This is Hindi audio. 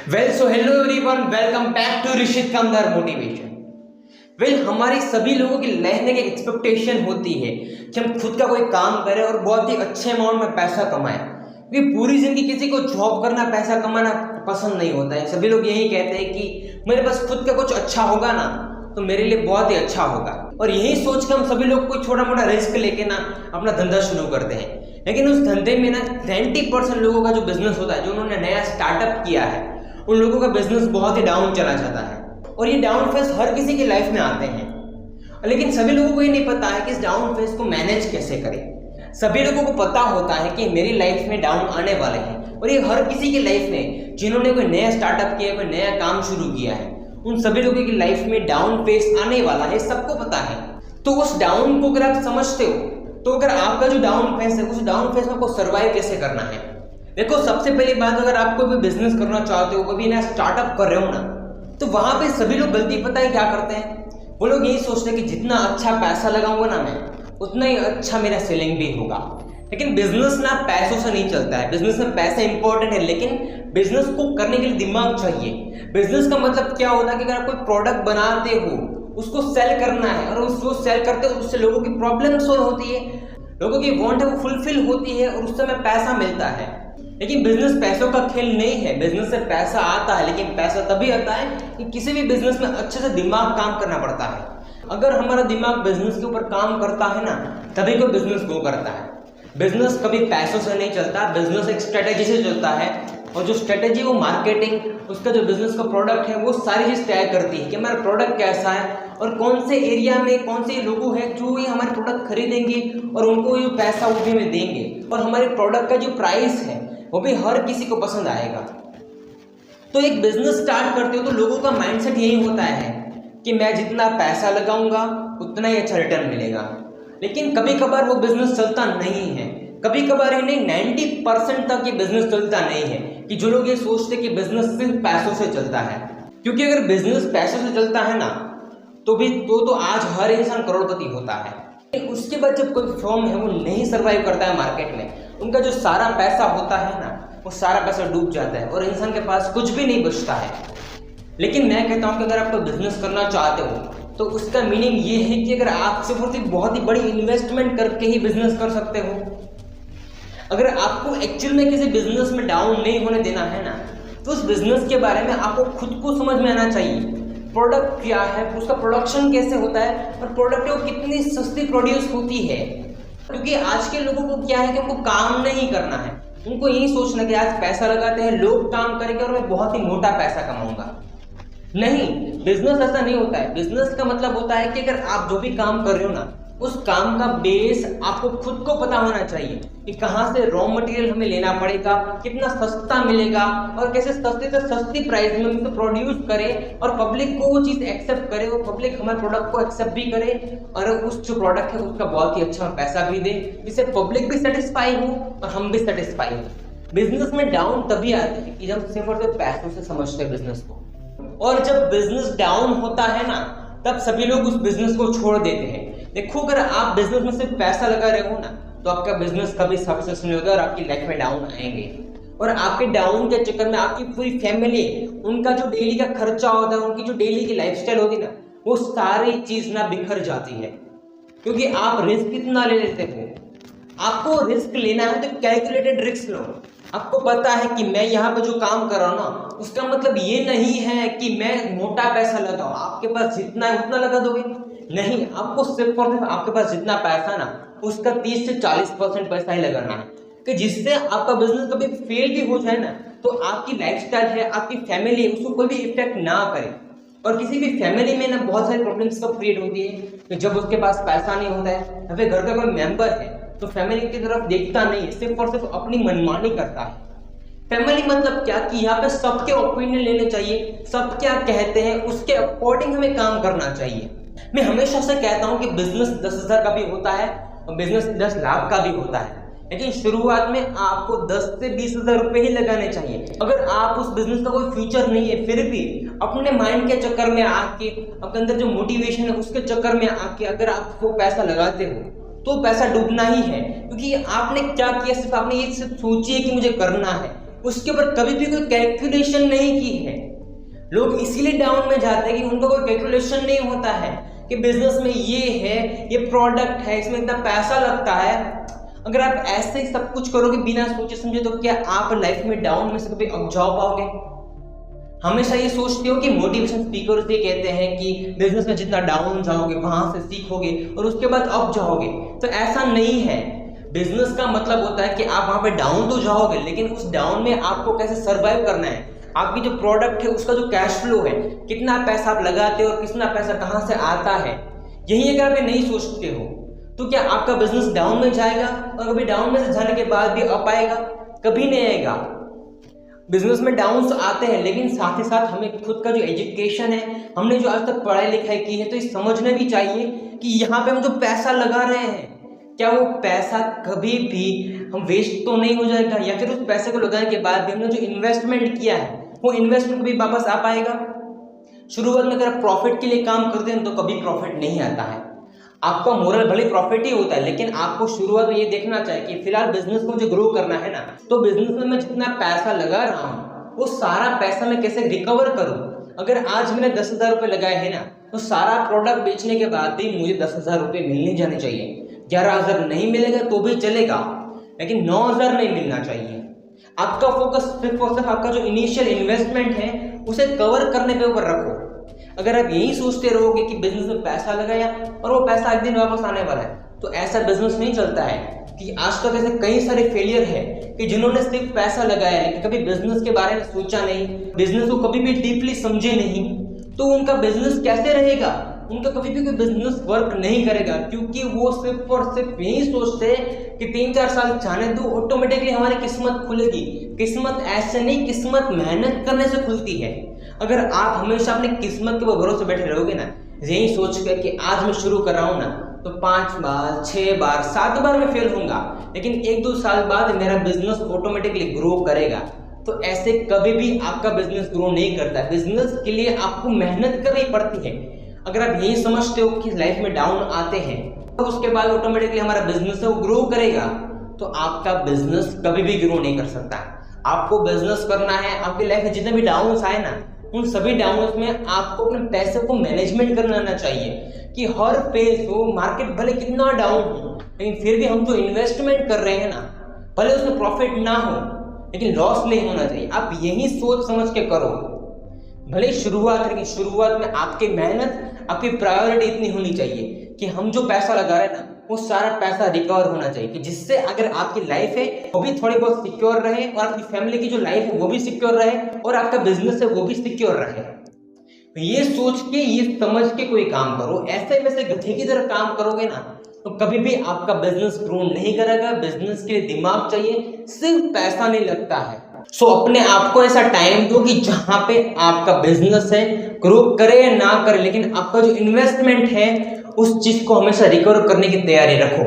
So hello everyone, welcome back to Rishit Kamdar motivation. हमारी सभी लोगों की लाइफ में एक एक्सपेक्टेशन होती है कि हम खुद का कोई काम करें और बहुत ही अच्छे अमाउंट में पैसा कमाएं। क्योंकि पूरी जिंदगी किसी को जॉब करना, पैसा कमाना पसंद नहीं होता है। सभी लोग यही कहते हैं कि मेरे पास खुद का कुछ अच्छा होगा ना तो मेरे लिए बहुत ही अच्छा होगा, और यही सोच कर हम सभी लोग कोई छोटा मोटा रिस्क लेके ना अपना धंधा शुरू करते हैं। लेकिन उस धंधे में ना 90% लोगों का जो बिजनेस होता है, जो उन्होंने नया स्टार्टअप किया है, उन लोगों का बिजनेस बहुत ही डाउन चला जाता है। और ये डाउन फेज हर किसी की लाइफ में आते हैं, लेकिन सभी लोगों को ये नहीं पता है कि इस डाउन फेज को मैनेज कैसे करें। सभी लोगों को पता होता है कि मेरी लाइफ में डाउन आने वाले हैं, और ये हर किसी की लाइफ में जिन्होंने कोई नया स्टार्टअप किया, कोई नया काम शुरू किया है, उन सभी लोगों की लाइफ में डाउन फेज आने वाला है, सबको पता है। तो उस डाउन को अगर आप समझते हो, तो अगर आपका जो डाउन फेज है, उस डाउन फेज में आपको सर्वाइव कैसे करना है। देखो, सबसे पहली बात, अगर आप कोई भी बिजनेस करना चाहते हो, कभी नया स्टार्टअप कर रहे हो ना, तो वहां पे सभी लोग गलती पता है क्या करते हैं। वो लोग यही सोचते हैं कि जितना अच्छा पैसा लगाऊंगा ना मैं, उतना ही अच्छा मेरा सेलिंग भी होगा। लेकिन बिजनेस ना पैसों से नहीं चलता है। बिजनेस में पैसा इंपॉर्टेंट है, लेकिन बिजनेस को करने के लिए दिमाग चाहिए। बिजनेस का मतलब क्या होता है कि अगर आप कोई प्रोडक्ट बनाते हो, उसको सेल करना है, और उसको सेल करते हो, उससे लोगों की प्रॉब्लम सोल्व होती है, लोगों की वांट है वो फुलफिल होती है, और उससे हमें पैसा मिलता है। लेकिन बिजनेस पैसों का खेल नहीं है। बिजनेस से पैसा आता है, लेकिन पैसा तभी आता है कि किसी भी बिजनेस में अच्छे से दिमाग काम करना पड़ता है। अगर हमारा दिमाग बिजनेस के ऊपर काम करता है ना, तभी कोई बिजनेस ग्रो करता है। बिजनेस कभी पैसों से नहीं चलता, बिजनेस एक स्ट्रेटेजी से चलता है, और जो स्ट्रेटेजी वो मार्केटिंग, उसका जो बिजनेस का प्रोडक्ट है, वो सारी चीज तय करती है कि हमारा प्रोडक्ट कैसा है, और कौन से एरिया में कौन से लोग हैं जो ये हमारे प्रोडक्ट खरीदेंगे, और उनको ये पैसा वो भी हमें देंगे, और हमारे प्रोडक्ट का जो प्राइस है वो भी हर किसी को पसंद आएगा। तो एक बिजनेस स्टार्ट करते हो तो लोगों का माइंडसेट यही होता है कि मैं जितना पैसा लगाऊंगा उतना ही अच्छा रिटर्न मिलेगा। लेकिन कभी कभार वो बिजनेस चलता नहीं है। कभी कभार ही नहीं, 90% तक ये बिजनेस चलता नहीं है। कि जो लोग ये सोचते कि बिजनेस सिर्फ पैसों से चलता है, क्योंकि अगर बिजनेस पैसों से चलता है ना, तो भी तो आज हर इंसान करोड़पति होता है। उसके बाद जब कोई फर्म है वो नहीं सर्वाइव करता है मार्केट में, उनका जो सारा पैसा होता है ना, वो सारा पैसा डूब जाता है, और इंसान के पास कुछ भी नहीं बचता है। लेकिन मैं कहता हूँ कि अगर आप कोई बिजनेस करना चाहते हो, तो उसका मीनिंग ये है कि अगर आप सिर्फ और सिर्फ बहुत ही बड़ी इन्वेस्टमेंट करके ही बिजनेस कर सकते हो। अगर आपको एक्चुअल में किसी बिजनेस में डाउन नहीं होने देना है ना, तो उस बिजनेस के बारे में आपको खुद को समझ में आना चाहिए। प्रोडक्ट क्या है, उसका प्रोडक्शन कैसे होता है, और प्रोडक्ट वो कितनी सस्ती प्रोड्यूस होती है। क्योंकि आज के लोगों को क्या है कि उनको काम नहीं करना है, उनको यही सोचना कि आज पैसा लगाते हैं, लोग काम करेंगे और मैं बहुत ही मोटा पैसा कमाऊंगा। नहीं, बिजनेस ऐसा नहीं होता है। बिजनेस का मतलब होता है कि अगर आप जो भी काम कर रहे हो ना, उस काम का बेस आपको खुद को पता होना चाहिए कि कहाँ से रॉ मटेरियल हमें लेना पड़ेगा, कितना सस्ता मिलेगा, और कैसे सस्ते से सस्ती प्राइस में हम इसे प्रोड्यूस करें और पब्लिक को वो चीज़ एक्सेप्ट करे, और पब्लिक हमारे प्रोडक्ट को एक्सेप्ट भी करे, और उस जो प्रोडक्ट है उसका बहुत ही अच्छा पैसा भी दे, जिससे पब्लिक भी सेटिस्फाई हो और हम भी सेटिस्फाई हो। बिजनेस में डाउन तभी आते हैं कि जब सिर्फ और सिर्फ पैसों से समझते हैं बिजनेस को, और जब बिजनेस डाउन होता है ना, तब सभी लोग उस बिजनेस को छोड़ देते हैं। देखो, अगर आप बिजनेस में सिर्फ पैसा लगा रहे हो ना, तो आपका बिजनेस कभी सक्सेस नहीं होगा, और आपकी लाइफ में डाउन आएंगे, और आपके डाउन के चक्कर में आपकी पूरी फैमिली, उनका जो डेली का खर्चा होता है, उनकी जो डेली की लाइफस्टाइल होती है ना, वो सारी चीज ना बिखर जाती है। क्योंकि आप रिस्क कितना ले लेते हो। आपको रिस्क लेना है तो कैलकुलेटेड रिस्क लो। आपको पता है कि मैं यहाँ पे जो काम कर रहा हूँ ना, उसका मतलब ये नहीं है कि मैं मोटा पैसा लगाऊं। आपके पास जितना है उतना लगा दोगे? नहीं, आपको सिर्फ और सिर्फ आपके पास जितना पैसा ना, उसका 30 से 40% पैसा ही लगाना है, कि जिससे आपका बिजनेस कभी फेल भी हो जाए ना, तो आपकी लाइफस्टाइल है, आपकी फैमिली है, उसको कोई भी इफेक्ट ना करे। और किसी भी फैमिली में ना बहुत सारी प्रॉब्लम्स कब क्रिएट होती है कि जब उसके पास पैसा नहीं होता है, या फिर घर का कोई मेंबर है तो फैमिली की तरफ देखता नहीं है, सिर्फ और सिर्फ अपनी मनमानी करता है। फैमिली मतलब क्या कि यहाँ पे सबके ओपिनियन लेने चाहिए, सब क्या कहते हैं उसके अकॉर्डिंग हमें काम करना चाहिए। मैं हमेशा से कहता हूँ कि बिजनेस 10,000 का भी होता है और बिजनेस 10 लाख का भी होता है, लेकिन शुरुआत में आपको 10 से 20,000 रुपए ही लगाने चाहिए। अगर आप उस बिजनेस का कोई फ्यूचर नहीं है, फिर भी अपने माइंड के चक्कर में आके, अपने अंदर जो मोटिवेशन है उसके चक्कर में आके अगर आप वो पैसा लगाते हो, तो पैसा डूबना ही है। क्योंकि आपने क्या किया, सिर्फ आपने ये सिर्फ सोचिए कि मुझे करना है, उसके ऊपर कभी भी कोई कैलकुलेशन नहीं की है। लोग इसीलिए डाउन में जाते हैं कि उनका कोई कैलकुलेशन नहीं होता है कि बिजनेस में ये है, ये प्रोडक्ट है, इसमें इतना पैसा लगता है। अगर आप ऐसे ही सब कुछ करोगे बिना सोचे समझे तो क्या आप लाइफ में डाउन में से कभी अप जा पाओगे? हमेशा ये सोचते हो कि मोटिवेशन स्पीकर्स ये कहते हैं कि बिजनेस में जितना डाउन जाओगे वहां से सीखोगे और उसके बाद अप जाओगे, तो ऐसा नहीं है। बिजनेस का मतलब होता है कि आप वहां पे डाउन तो जाओगे, लेकिन उस डाउन में आपको कैसे सर्वाइव करना है, आपकी जो प्रोडक्ट है उसका जो कैश फ्लो है, कितना पैसा आप लगाते हो और कितना पैसा कहां से आता है, यही अगर आप नहीं सोचते हो तो क्या आपका बिजनेस डाउन में जाएगा? और कभी डाउन में से जाने के बाद भी अप आएगा? कभी नहीं आएगा। बिजनेस में डाउन्स आते हैं, लेकिन साथ ही साथ हमें खुद का जो एजुकेशन है, हमने जो आज तक पढ़ाई लिखाई की है, तो ये समझना भी चाहिए कि यहाँ पे हम जो पैसा लगा रहे हैं क्या वो पैसा कभी भी हम वेस्ट तो नहीं हो जाएगा, या फिर उस पैसे को लगाने के बाद भी हमने जो इन्वेस्टमेंट किया है वो इन्वेस्टमेंट कभी वापस आ पाएगा? शुरुआत में अगर आप प्रॉफिट के लिए काम करते हैं तो कभी प्रॉफिट नहीं आता है। आपका मोरल भले प्रॉफिट ही होता है, लेकिन आपको शुरुआत में ये देखना चाहिए कि फिलहाल बिजनेस को मुझे ग्रो करना है ना, तो बिजनेस में मैं जितना पैसा लगा रहा हूँ वो सारा पैसा मैं कैसे रिकवर करूँ। अगर आज मैंने 10,000 रुपये लगाए हैं ना, तो सारा प्रोडक्ट बेचने के बाद भी मुझे 10,000 रुपये मिलने जाने चाहिए। 11,000 नहीं मिलेगा तो भी चलेगा, लेकिन 9,000 नहीं मिलना चाहिए। आपका फोकस सिर्फ और सिर्फ आपका जो इनिशियल इन्वेस्टमेंट है उसे कवर करने के ऊपर रखो। अगर आप यही सोचते रहोगे कि बिजनेस में पैसा लगाया और वो पैसा एक दिन वापस आने वाला है, तो ऐसा बिजनेस नहीं चलता है। कि आज तक ऐसे कई सारे फेलियर है कि जिन्होंने सिर्फ पैसा लगाया लेकिन कभी बिजनेस के बारे में सोचा नहीं, बिजनेस को कभी भी डीपली समझे नहीं, तो उनका बिजनेस कैसे रहेगा? उनका कभी भी कोई बिजनेस वर्क नहीं करेगा, क्योंकि वो सिर्फ और सिर्फ यही सोचते हैं कि 3-4 साल जाने दो, ऑटोमेटिकली हमारी किस्मत खुलेगी। किस्मत ऐसे नहीं, किस्मत मेहनत करने से खुलती है। अगर आप हमेशा अपनी किस्मत के भरोसे बैठे रहोगे ना, यही सोच कर कि आज मैं शुरू कर रहा हूँ ना, तो 5 बार 6 बार 7 बार मैं फेल होऊंगा, लेकिन 1-2 साल बाद मेरा बिजनेस ऑटोमेटिकली ग्रो करेगा, तो ऐसे कभी भी आपका बिजनेस ग्रो नहीं करता। बिजनेस के लिए आपको मेहनत करनी पड़ती है। अगर आप यही समझते हो कि लाइफ में डाउन आते हैं तो उसके बाद ऑटोमेटिकली हमारा बिजनेस है वो ग्रो करेगा, तो आपका बिजनेस कभी भी ग्रो नहीं कर सकता। आपको बिजनेस करना है, आपकी लाइफ में जितने भी डाउन्स आए ना, उन सभी डाउन्स में आपको अपने पैसे को मैनेजमेंट करना आना चाहिए कि हर फेज हो, मार्केट भले कितना डाउन हो, लेकिन फिर भी हम जो इन्वेस्टमेंट कर रहे हैं ना, भले उसमें प्रॉफिट ना हो लेकिन लॉस नहीं होना चाहिए। आप यही सोच समझ के करो। भले शुरुआत, लेकिन शुरुआत में आपकी मेहनत, आपकी प्रायोरिटी इतनी होनी चाहिए कि हम जो पैसा लगा रहे हैं ना, वो सारा पैसा रिकवर होना चाहिए, कि जिससे अगर आपकी लाइफ है वो भी थोड़ी बहुत सिक्योर रहे और आपकी फैमिली की जो लाइफ है वो भी सिक्योर रहे और आपका बिजनेस है वो भी सिक्योर रहे। तो ये सोच के, ये समझ के कोई काम करो। ऐसे वैसे गधे की तरह काम करोगे ना, तो कभी भी आपका बिजनेस ग्रो नहीं करेगा। बिजनेस के लिए दिमाग चाहिए, सिर्फ पैसा नहीं लगता है। सो अपने आप को ऐसा टाइम दो कि जहां पे आपका बिजनेस है ग्रो करे या ना करे, लेकिन आपका जो इन्वेस्टमेंट है उस चीज को हमेशा रिकवर करने की तैयारी रखो।